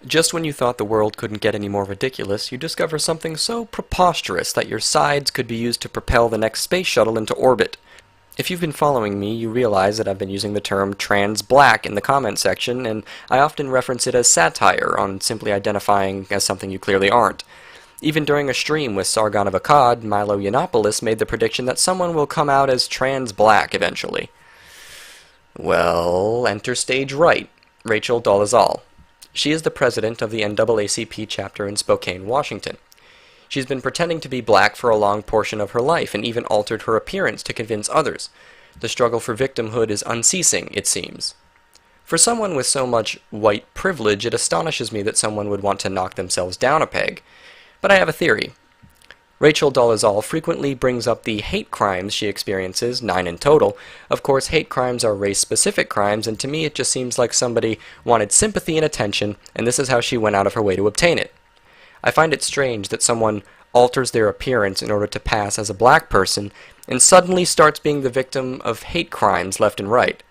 Just when you thought the world couldn't get any more ridiculous, you discover something so preposterous that your sides could be used to propel the next space shuttle into orbit. If you've been following me, you realize that I've been using the term trans-black in the comment section, and I often reference it as satire on simply identifying as something you clearly aren't. Even during a stream with Sargon of Akkad, Milo Yiannopoulos made the prediction that someone will come out as trans-black eventually. Well, enter stage right, Rachel Dolezal. She is the president of the NAACP chapter in Spokane, Washington. She's been pretending to be black for a long portion of her life and even altered her appearance to convince others. The struggle for victimhood is unceasing, it seems. For someone with so much white privilege, it astonishes me that someone would want to knock themselves down a peg. But I have a theory. Rachel Dolezal frequently brings up the hate crimes she experiences, 9 in total. Of course, hate crimes are race-specific crimes, and to me it just seems like somebody wanted sympathy and attention, and this is how she went out of her way to obtain it. I find it strange that someone alters their appearance in order to pass as a black person, and suddenly starts being the victim of hate crimes left and right.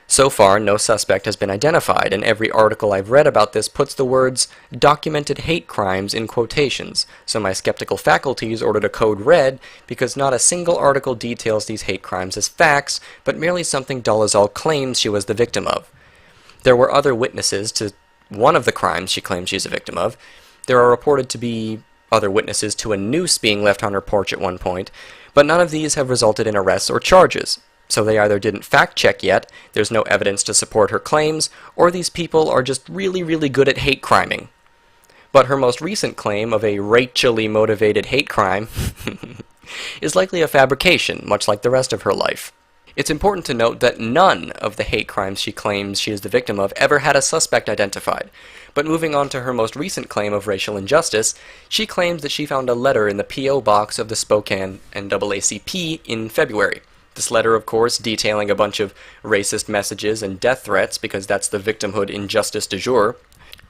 So far, no suspect has been identified, and every article I've read about this puts the words "documented hate crimes" in quotations, so my skeptical faculties ordered a code red because not a single article details these hate crimes as facts, but merely something Dolezal claims she was the victim of. There were other witnesses to one of the crimes she claims she's a victim of. There are reported to be other witnesses to a noose being left on her porch at one point, but none of these have resulted in arrests or charges. So they either didn't fact-check yet, there's no evidence to support her claims, or these people are just really, really good at hate criming. But her most recent claim of a racially motivated hate crime is likely a fabrication, much like the rest of her life. It's important to note that none of the hate crimes she claims she is the victim of ever had a suspect identified. But moving on to her most recent claim of racial injustice, she claims that she found a letter in the P.O. box of the Spokane NAACP in February. This letter, of course, detailing a bunch of racist messages and death threats because that's the victimhood injustice du jour.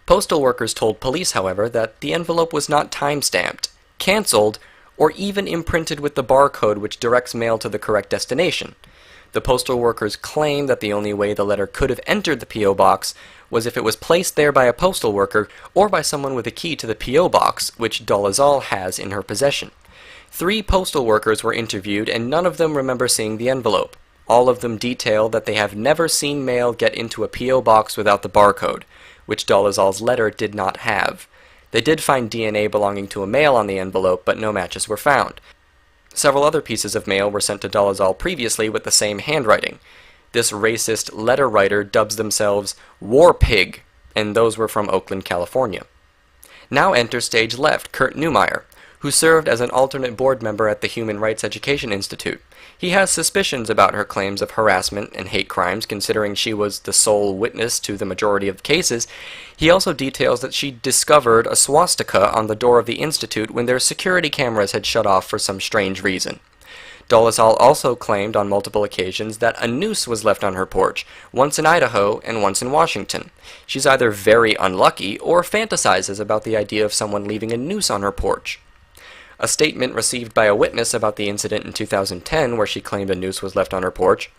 Postal workers told police, however, that the envelope was not time-stamped, cancelled, or even imprinted with the barcode which directs mail to the correct destination. The postal workers claim that the only way the letter could have entered the P.O. box was if it was placed there by a postal worker or by someone with a key to the P.O. box, which Dolezal has in her possession. 3 postal workers were interviewed, and none of them remember seeing the envelope. All of them detail that they have never seen mail get into a P.O. box without the barcode, which Dolezal's letter did not have. They did find DNA belonging to a male on the envelope, but no matches were found. Several other pieces of mail were sent to Dolezal previously with the same handwriting. This racist letter writer dubs themselves War Pig, and those were from Oakland, California. Now enter stage left, Kurt Neumeyer, who served as an alternate board member at the Human Rights Education Institute. He has suspicions about her claims of harassment and hate crimes, considering she was the sole witness to the majority of cases. He also details that she discovered a swastika on the door of the institute when their security cameras had shut off for some strange reason. Dolezal also claimed on multiple occasions that a noose was left on her porch, once in Idaho and once in Washington. She's either very unlucky or fantasizes about the idea of someone leaving a noose on her porch. A statement received by a witness about the incident in 2010 where she claimed a noose was left on her porch.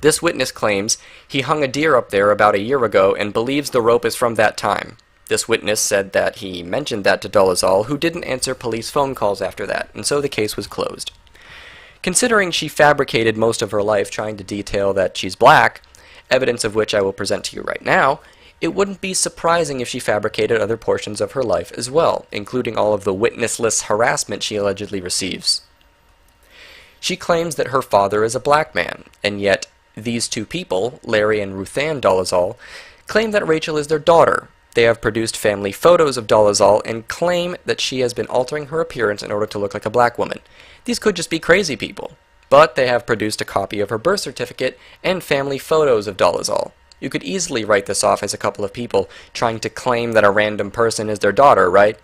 This witness claims he hung a deer up there about a year ago and believes the rope is from that time. This witness said that he mentioned that to Dolezal, who didn't answer police phone calls after that, and so the case was closed. Considering she fabricated most of her life trying to detail that she's black, evidence of which I will present to you right now, it wouldn't be surprising if she fabricated other portions of her life as well, including all of the witnessless harassment she allegedly receives. She claims that her father is a black man, and yet these two people, Larry and Ruthann Dolezal, claim that Rachel is their daughter. They have produced family photos of Dolezal and claim that she has been altering her appearance in order to look like a black woman. These could just be crazy people, but they have produced a copy of her birth certificate and family photos of Dolezal. You could easily write this off as a couple of people trying to claim that a random person is their daughter, right?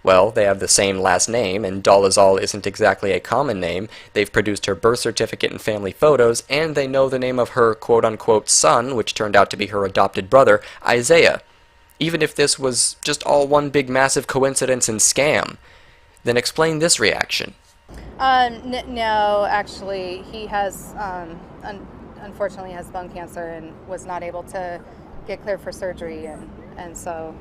Well, they have the same last name, and Dolezal isn't exactly a common name. They've produced her birth certificate and family photos, and they know the name of her quote-unquote son, which turned out to be her adopted brother, Isaiah. Even if this was just all one big massive coincidence and scam, then explain this reaction. No, actually, he has, unfortunately, has bone cancer and was not able to get cleared for surgery. And And so,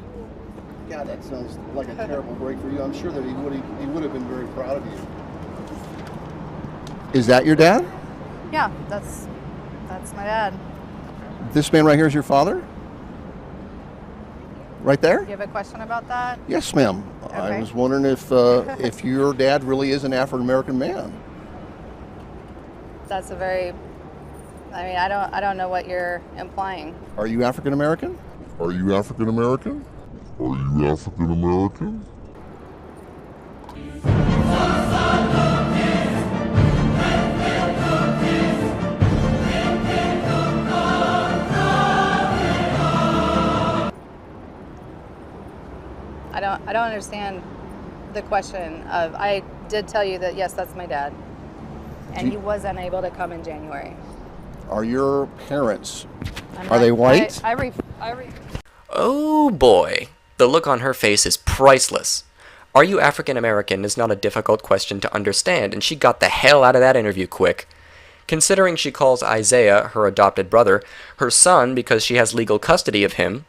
God, that sounds like a terrible break for you. I'm sure that he would have been very proud of you. Is that your dad? yeah, that's my dad. This man right here is your father? Right there? You have a question about that? Yes, ma'am. I Okay. was wondering if your dad really is an African American man. That's a very, I mean, I don't know what you're implying. Are you African American? Are you African American? Are you African American? I don't understand the question of, I did tell you that, yes, that's my dad. And he was unable to come in January. Are your parents, I'm are they white? Oh boy, the look on her face is priceless. Are you African American is not a difficult question to understand, and she got the hell out of that interview quick. Considering she calls Isaiah, her adopted brother, her son because she has legal custody of him,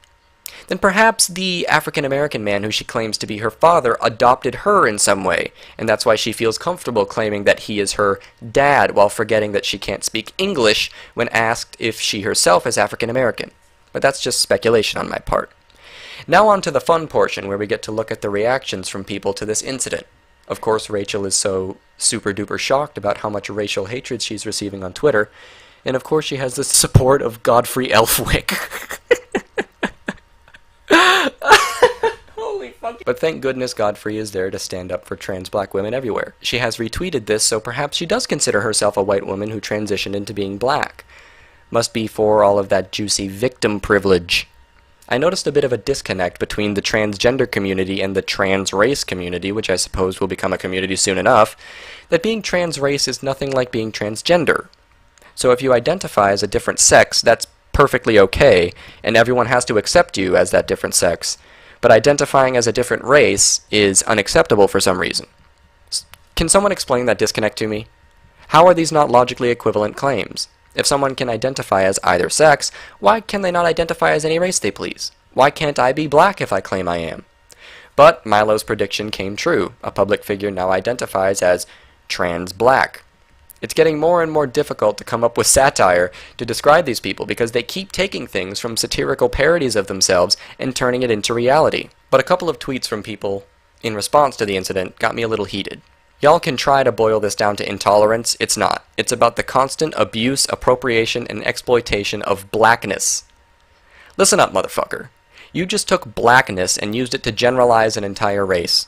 then perhaps the African American man who she claims to be her father adopted her in some way, and that's why she feels comfortable claiming that he is her dad while forgetting that she can't speak English when asked if she herself is African American. But that's just speculation on my part. Now on to the fun portion where we get to look at the reactions from people to this incident. Of course, Rachel is so super duper shocked about how much racial hatred she's receiving on Twitter, and of course she has the support of Godfrey Elfwick. Holy fuck. But thank goodness Godfrey is there to stand up for trans black women everywhere. She has retweeted this, so perhaps she does consider herself a white woman who transitioned into being black. Must be for all of that juicy victim privilege. I noticed a bit of a disconnect between the transgender community and the trans race community, which I suppose will become a community soon enough, that being trans race is nothing like being transgender. So if you identify as a different sex, that's perfectly okay, and everyone has to accept you as that different sex, but identifying as a different race is unacceptable for some reason. Can someone explain that disconnect to me? How are these not logically equivalent claims? If someone can identify as either sex, why can they not identify as any race they please? Why can't I be black if I claim I am? But Milo's prediction came true. A public figure now identifies as trans black. It's getting more and more difficult to come up with satire to describe these people because they keep taking things from satirical parodies of themselves and turning it into reality. But a couple of tweets from people in response to the incident got me a little heated. Y'all can try to boil this down to intolerance. It's not. It's about the constant abuse, appropriation, and exploitation of blackness. Listen up, motherfucker. You just took blackness and used it to generalize an entire race.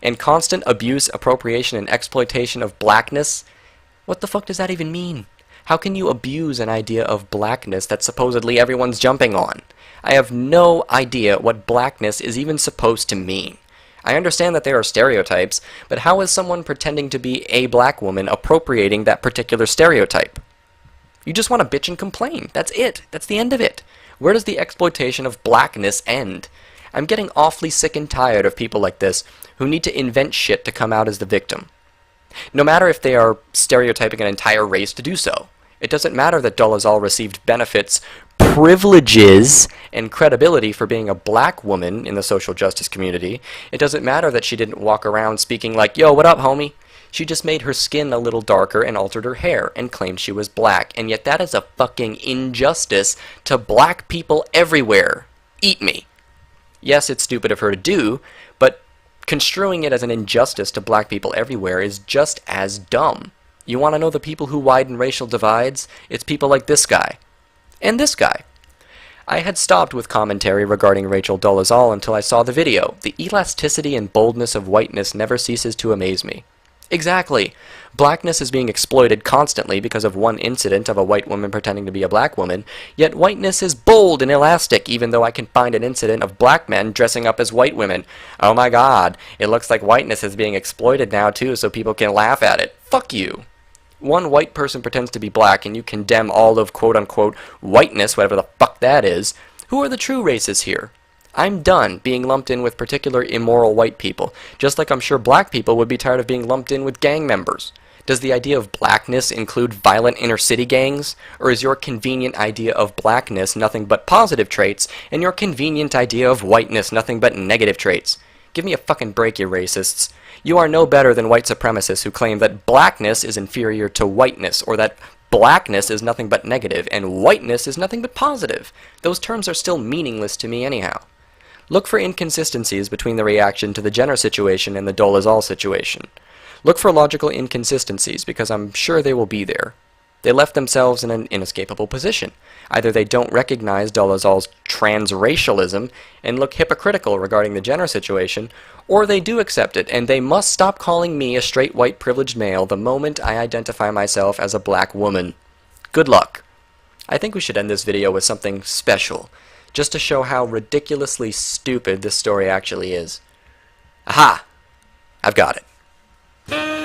And constant abuse, appropriation, and exploitation of blackness? What the fuck does that even mean? How can you abuse an idea of blackness that supposedly everyone's jumping on? I have no idea what blackness is even supposed to mean. I understand that there are stereotypes, but how is someone pretending to be a black woman appropriating that particular stereotype? You just want to bitch and complain. That's it. That's the end of it. Where does the exploitation of blackness end? I'm getting awfully sick and tired of people like this who need to invent shit to come out as the victim. No matter if they are stereotyping an entire race to do so. It doesn't matter that Dolezal received benefits, privileges, and credibility for being a black woman in the social justice community. It doesn't matter that she didn't walk around speaking like, "Yo, what up, homie?" She just made her skin a little darker and altered her hair and claimed she was black. And yet that is a fucking injustice to black people everywhere. Eat me. Yes, it's stupid of her to do, but construing it as an injustice to black people everywhere is just as dumb. You want to know the people who widen racial divides? It's people like this guy. And this guy. I had stopped with commentary regarding Rachel Dolezal until I saw the video. The elasticity and boldness of whiteness never ceases to amaze me. Exactly. Blackness is being exploited constantly because of one incident of a white woman pretending to be a black woman, yet whiteness is bold and elastic even though I can find an incident of black men dressing up as white women. Oh my god, it looks like whiteness is being exploited now too so people can laugh at it. Fuck you. One white person pretends to be black and you condemn all of quote-unquote whiteness, whatever the fuck that is. Who are the true races here? I'm done being lumped in with particular immoral white people, just like I'm sure black people would be tired of being lumped in with gang members. Does the idea of blackness include violent inner-city gangs? Or is your convenient idea of blackness nothing but positive traits, and your convenient idea of whiteness nothing but negative traits? Give me a fucking break, you racists. You are no better than white supremacists who claim that blackness is inferior to whiteness, or that blackness is nothing but negative, and whiteness is nothing but positive. Those terms are still meaningless to me anyhow. Look for inconsistencies between the reaction to the Jenner situation and the Dolezal situation. Look for logical inconsistencies, because I'm sure they will be there. They left themselves in an inescapable position. Either they don't recognize Dolezal's transracialism and look hypocritical regarding the Jenner situation, or they do accept it, and they must stop calling me a straight white privileged male the moment I identify myself as a black woman. Good luck. I think we should end this video with something special, just to show how ridiculously stupid this story actually is. Aha! I've got it.